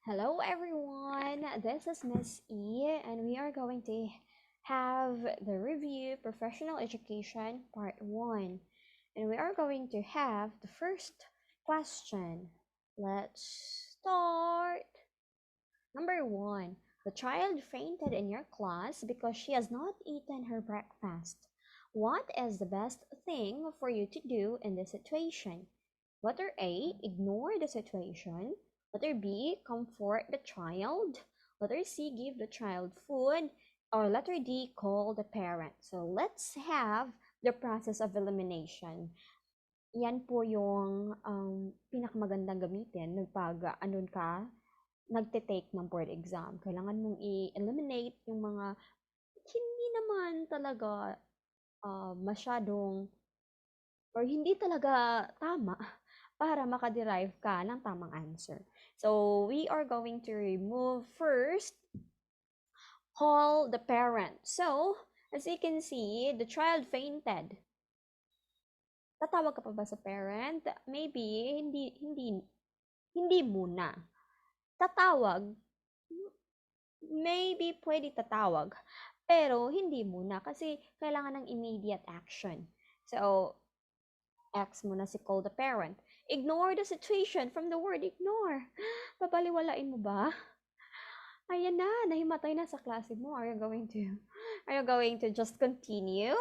Hello everyone, this is Miss E and we are going to have the review Professional Education Part 1. And we are going to have the first question. Let's start. Number 1. The child fainted in your class because she has not eaten her breakfast. What is the best thing for you to do in this situation? Letter A, ignore the situation. Letter B, comfort the child. Letter C, give the child food. Or letter D, call the parent. So let's have the process of elimination. Yan po yung pinakamagandang gamitin pag anon ka, nagte-take ng board exam. Kailangan mong i-eliminate yung mga hindi naman talaga masyadong or hindi talaga tama para makaderive ka ng tamang answer. So, we are going to remove first, call the parent. So, as you can see, the child fainted. Tatawag ka pa ba sa parent? Maybe, hindi muna. Tatawag, maybe pwede tatawag. Pero, hindi muna kasi kailangan ng immediate action. So, X muna si call the parent. Ignore the situation from the word ignore. Babaliwalain mo ba? Ayan na, nahimatay na sa klase mo. Are you going to just continue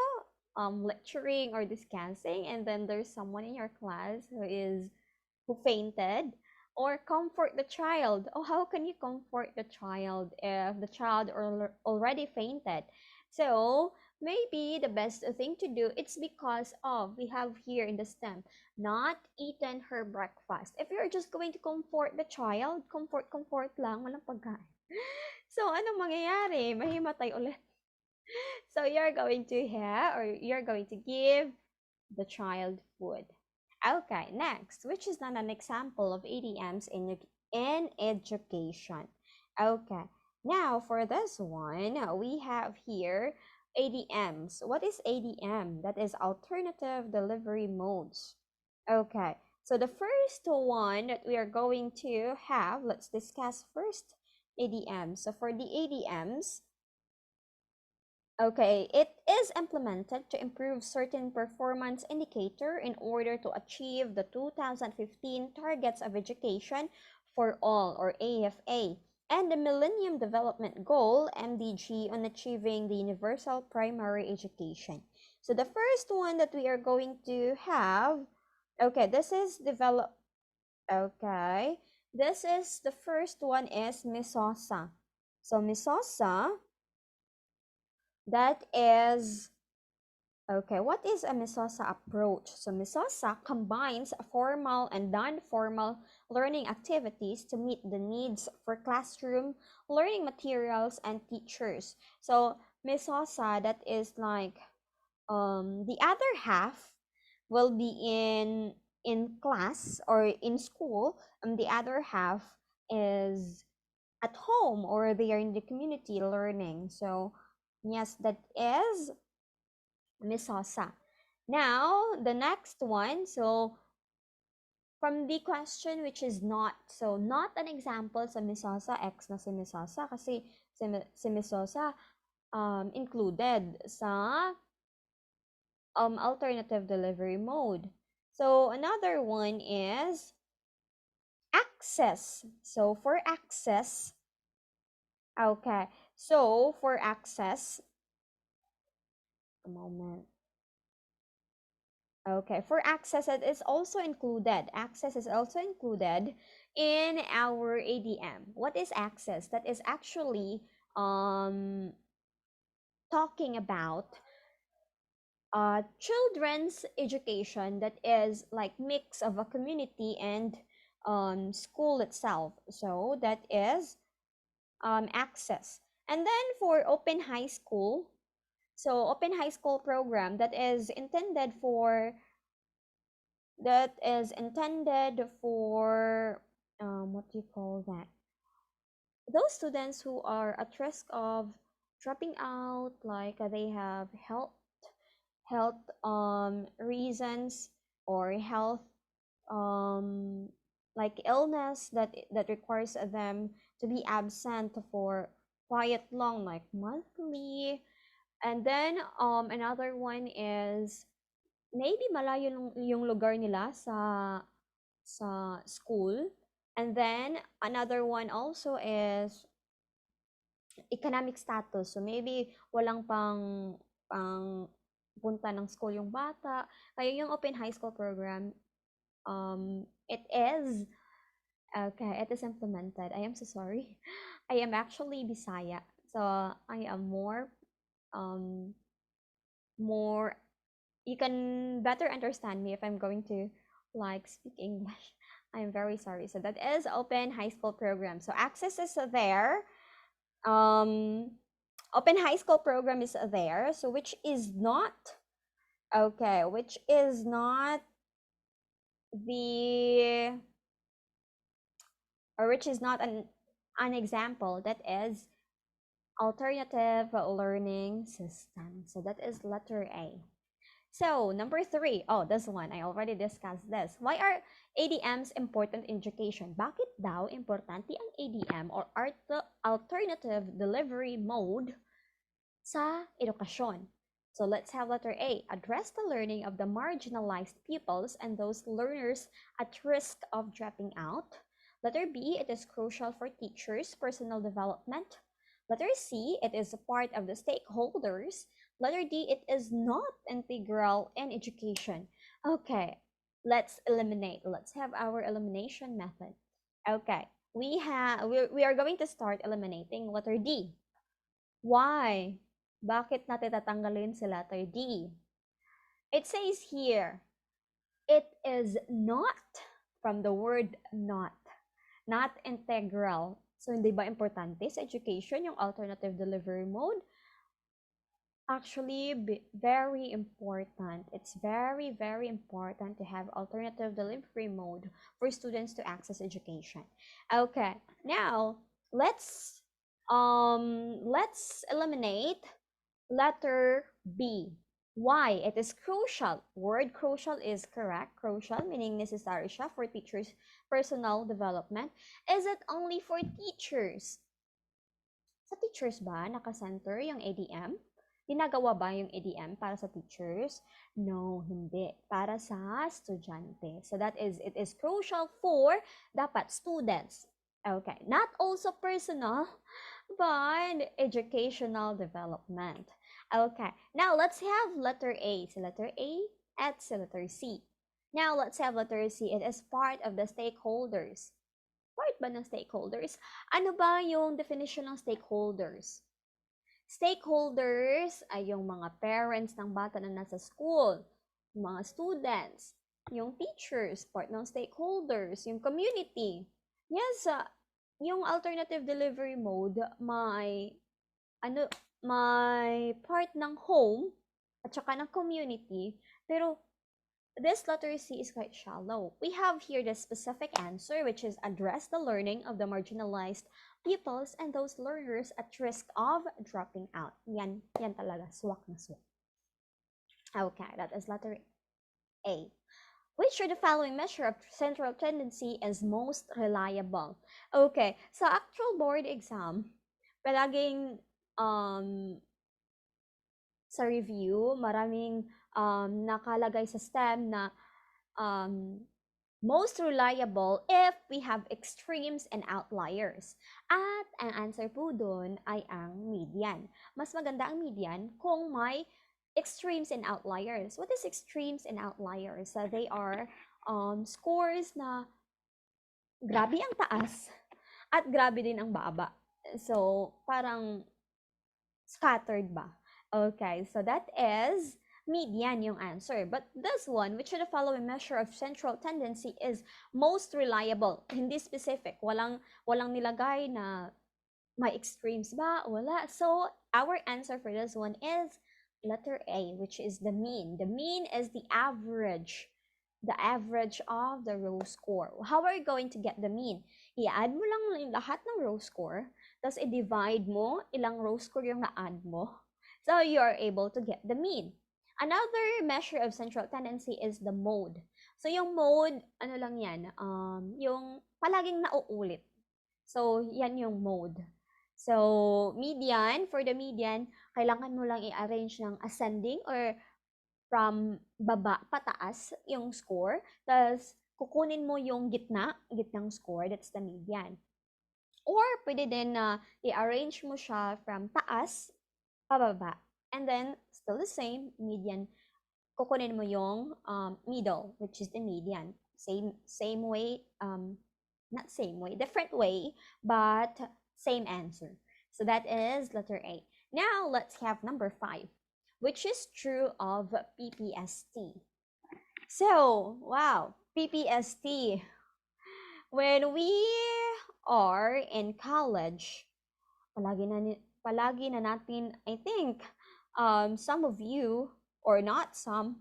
lecturing or discussing and then there's someone in your class who fainted? Or comfort the child. Oh, how can you comfort the child if the child already fainted? So, maybe the best thing to do, it's because of, we have here in the stem, not eaten her breakfast. If you're just going to comfort the child, comfort lang, walang pagkain. So, anong mangyayari? Mahimatay ulit. So, you're going to have, or you're going to give the child food. Okay, next, which is not an example of ADMs in education. Okay, now for this one, we have here ADMs. What is ADM? That is alternative delivery modes. Okay, so the first one that we are going to have, let's discuss first ADMs. So for the ADMs, okay, it is implemented to improve certain performance indicator in order to achieve the 2015 targets of education for all, or AFA, and the Millennium Development Goal MDG on achieving the universal primary education. So the first one that we are going to have, okay, this is develop. Okay, this is the first one is Misosa. So Misosa, that is, okay, what is a Misosa approach? So Misosa combines formal and non-formal learning activities to meet the needs for classroom, learning materials, and teachers. So Misosa, that is like the other half will be in class or in school, and the other half is at home or they are in the community learning. So yes, that is Misosa. Now, the next one, so from the question which is not, so not an example sa Misosa, X na si Misosa kasi si Misosa included sa alternative delivery mode. So another one is access. So for access, okay, so for access, a moment. Okay, for access, it is also included. Access is also included in our ADM. What is access? That is actually talking about children's education that is like mix of a community and school itself. So that is access. And then for open high school, so open high school program that is intended for what do you call that? Those students who are at risk of dropping out, like they have health reasons or health um like illness that requires them to be absent for quite long, like monthly. And then another one is maybe malayo yung lugar nila sa school. And then another one also is economic status. So maybe walang pang punta ng school yung bata. Kaya yung open high school program, it is okay, it is implemented. I am so sorry. I am actually Bisaya. So I am um more you can better understand me if I'm going to like speak English. I'm very sorry. So that is open high school program. So access is there. Um open high school program is there. So which is not okay, which is not the or which is not an example that is alternative learning system. So that is letter A. So number 3, oh, this one, I already discussed this. Why are ADMs important in education? Bakit daw importante ang ADM or alternative delivery mode sa edukasyon? So let's have letter A. Address the learning of the marginalized pupils and those learners at risk of dropping out. Letter B. It is crucial for teachers' personal development. Letter C. It is a part of the stakeholders. Letter D. It is not integral in education. Okay, let's eliminate. Let's have our elimination method. Okay, we are going to start eliminating letter D. Why? Bakit natin tatanggalin si letter D? It says here, it is not from the word not integral. So, hindi ba importante sa education yung alternative delivery mode? Actually, very important. It's very, very important to have alternative delivery mode for students to access education. Okay, now let's eliminate letter B. Why? It is crucial. Word crucial is correct. Crucial meaning necessary siya for teachers' personal development. Is it only for teachers? Sa teachers ba naka-center yung ADM? Ginagawa ba yung ADM para sa teachers? No, hindi. Para sa estudyante. So that is, it is crucial for dapat students. Okay, not also personal, but educational development. Okay, now let's have letter A. So letter A at so letter C. Now let's have letter C. It is part of the stakeholders. Part ba ng stakeholders? Ano ba yung definition ng stakeholders? Stakeholders ay yung mga parents ng bata na nasa school, yung mga students, yung teachers, part ng stakeholders, yung community. Yes, yung alternative delivery mode may part ng home at saka ng community, pero this letter C is quite shallow. We have here the specific answer, which is address the learning of the marginalized pupils and those learners at risk of dropping out. Yan talaga, swak na swak. Okay, that is letter A. Which of the following measure of central tendency is most reliable? Okay, sa actual board exam, palaging sa review, maraming nakalagay sa STEM na most reliable if we have extremes and outliers. At ang answer po doon ay ang median. Mas maganda ang median kung may extremes and outliers. What is extremes and outliers? They are scores na grabe ang taas at grabe din ang baba. So, parang scattered ba? Okay, so that is median yung answer. But this one, which of the following measure of central tendency is most reliable? Hindi specific. Walang nilagay na may extremes ba? Wala. So, our answer for this one is letter A, which is the mean. The mean is the average of the row score. How are you going to get the mean? I-add mo lang lahat ng row score, tapos i-divide mo ilang row score yung na-add mo. So you are able to get the mean. Another measure of central tendency is the mode. So, yung mode, ano lang yan, yung palaging nauulit. So, yan yung mode. So, median, for the median, kailangan mo lang i-arrange ng ascending or from baba pataas yung score. Tapos, kukunin mo yung gitnang score, that's the median. Or, pwede din na i-arrange mo siya from taas pababa. And then, still the same, median. Kukunin mo yung middle, which is the median. Same way, not same way, different way, but same answer. So that is letter A. Now, let's have number 5, which is true of PPST. So, wow, PPST. When we are in college, palagi na natin, I think, some of you, or not some,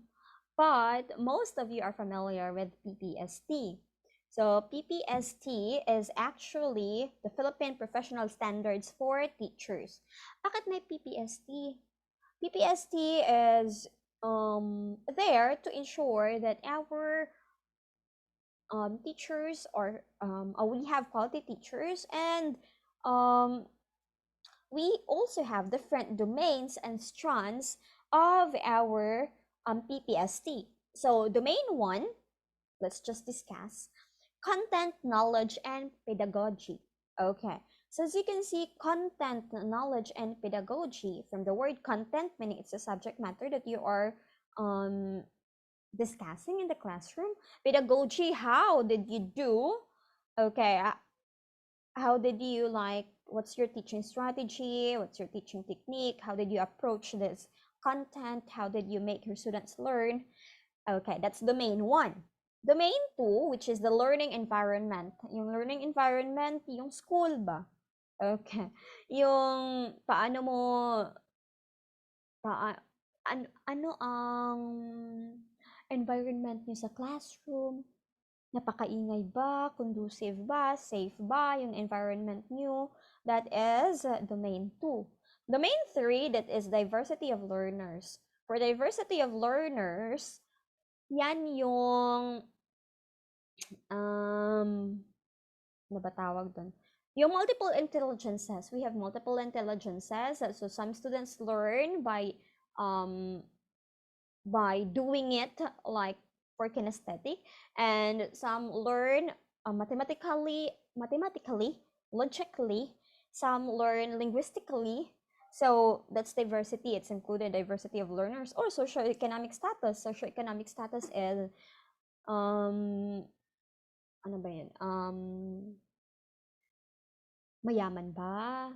but most of you are familiar with PPST. So PPST is actually the Philippine Professional Standards for Teachers. Bakit may PPST? PPST is there to ensure that our teachers or we have quality teachers, and we also have different domains and strands of our PPST. So domain 1, let's just discuss content, knowledge, and pedagogy. Okay, so as you can see, content, knowledge, and pedagogy, from the word content, meaning it's a subject matter that you are discussing in the classroom. Pedagogy, how did you do? Okay, how did you, like, what's your teaching strategy? What's your teaching technique? How did you approach this content? How did you make your students learn? Okay, that's domain 1. Domain 2, which is the learning environment. Yung learning environment, yung school ba? Okay. Yung paano mo, ano ang environment niyo sa classroom? Napakaingay ba? Conducive ba? Safe ba yung environment niyo? That is domain 2. Domain 3, that is diversity of learners. For diversity of learners, yan yung ano ba tawag doon? Yung multiple intelligences. We have multiple intelligences. So some students learn by doing it, like for kinesthetic, and some learn mathematically, logically, some learn linguistically. So that's diversity. It's included diversity of learners. Or socioeconomic status. Socioeconomic status is ano ba yun? Mayaman ba?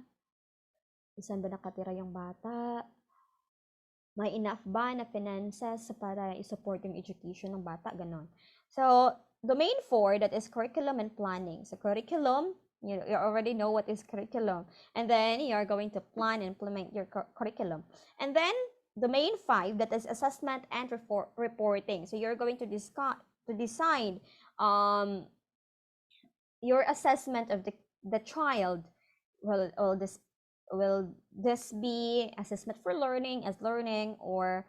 Saan ba nakatira yung bata? May enough ba na finances para i-support yung education ng bata? Ganon. So, domain 4, that is curriculum and planning. So, curriculum, you already know what is curriculum. And then, you are going to plan and implement your curriculum. And then, domain 5, that is assessment and reporting. So, you're going to decide your assessment of the child. Will this be assessment for learning, as learning, or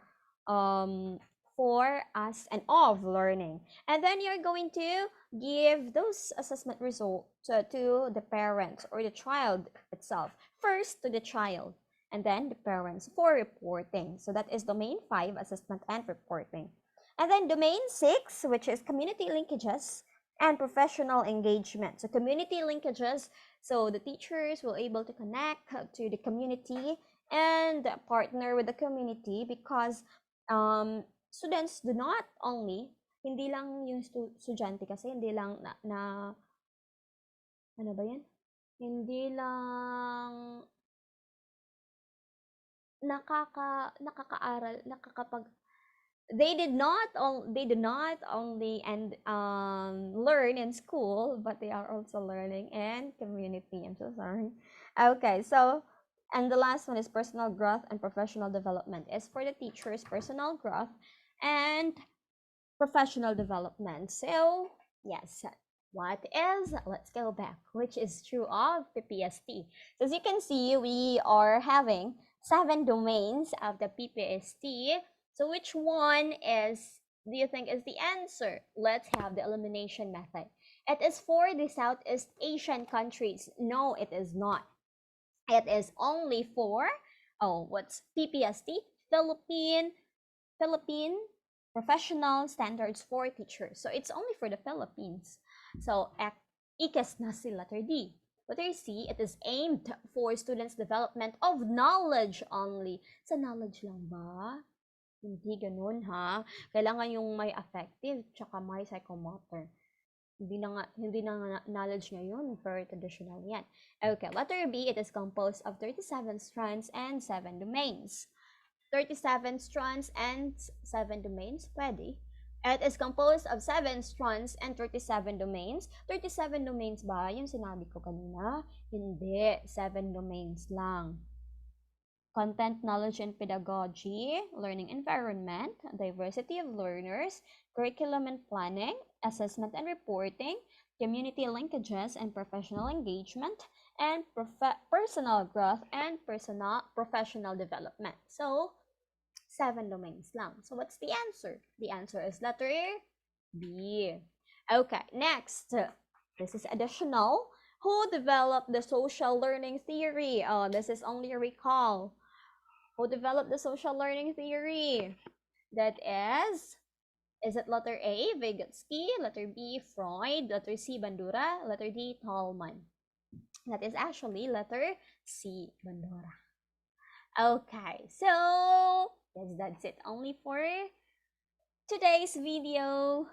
for as and of learning? And then you're going to give those assessment results to the parents or the child itself. First to the child, and then the parents for reporting. So that is domain 5, assessment and reporting. And then domain 6, which is community linkages and professional engagement. So community linkages, so the teachers will able to connect to the community and partner with the community, because students do not only, hindi lang yung estudyante kasi, hindi lang ano ba yan? Hindi lang nakakaaral, they did not only and learn in school, but they are also learning in community. I'm so sorry. Okay, so and the last one is personal growth and professional development. Is for the teachers, personal growth and professional development. So yes, what is, let's go back, which is true of PPST. So as you can see, we are having 7 domains of the PPST. So which one is do you think is the answer? Let's have the elimination method. It is for the Southeast Asian countries. No, it is not. It is only for, oh, what's PPST? Philippine Professional Standards for Teachers. So it's only for the Philippines. So IKES na si letter D. Letter C, it is aimed for students' development of knowledge only. Sa knowledge lang ba? Hindi ganun ha. Kailangan yung may affective tsaka may psychomotor. Hindi na knowledge ngayon, very traditional yan. Okay, letter B, it is composed of 37 strands and 7 domains. 37 strands and 7 domains, pwede. It is composed of 7 strands and 37 domains. 37 domains ba? Yung sinabi ko kanina? Hindi, 7 domains lang. Content, knowledge, and pedagogy, learning environment, diversity of learners, curriculum and planning, assessment and reporting, community linkages and professional engagement, and personal growth and professional development. So, 7 domains lang. So, what's the answer? The answer is letter B. Okay, next. This is additional. Who developed the social learning theory? Oh, this is only a recall. Who developed the social learning theory? That is it letter A, Vygotsky, letter B, Freud, letter C, Bandura, letter D, Tolman? That is actually letter C, Bandura. Okay, so yes, that's it only for today's video.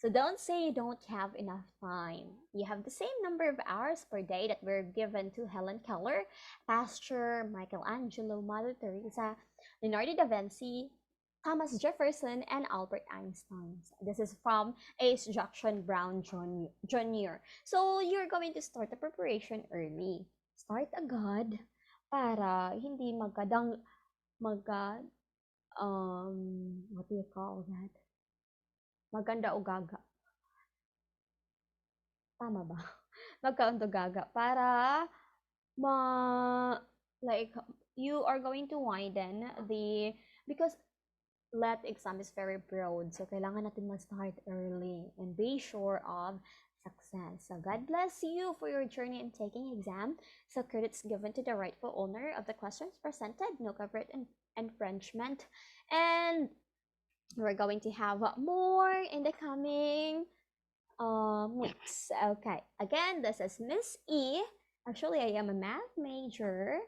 So don't say you don't have enough time. You have the same number of hours per day that were given to Helen Keller, Pasteur, Michelangelo, Mother Teresa, Leonardo da Vinci, Thomas Jefferson, and Albert Einstein. This is from Ace Jackson Brown Jr. So you're going to start the preparation early. Start agad para hindi what do you call that? Maganda o gaga. Tama ba? Magkaunto gaga. Para like you are going to widen because let exam is very broad. So kailangan natin mag-start early and be sure of success. So God bless you for your journey in taking exam. So credits given to the rightful owner of the questions presented. No copyright infringement. And we're going to have more in the coming weeks. Okay, again, this is Miss E. Actually, I am a math major.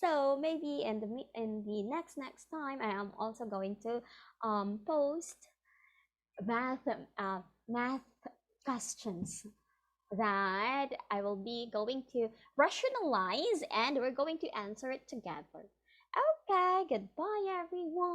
So maybe in the next time, I am also going to post math questions that I will be going to rationalize, and we're going to answer it together. Okay, goodbye everyone.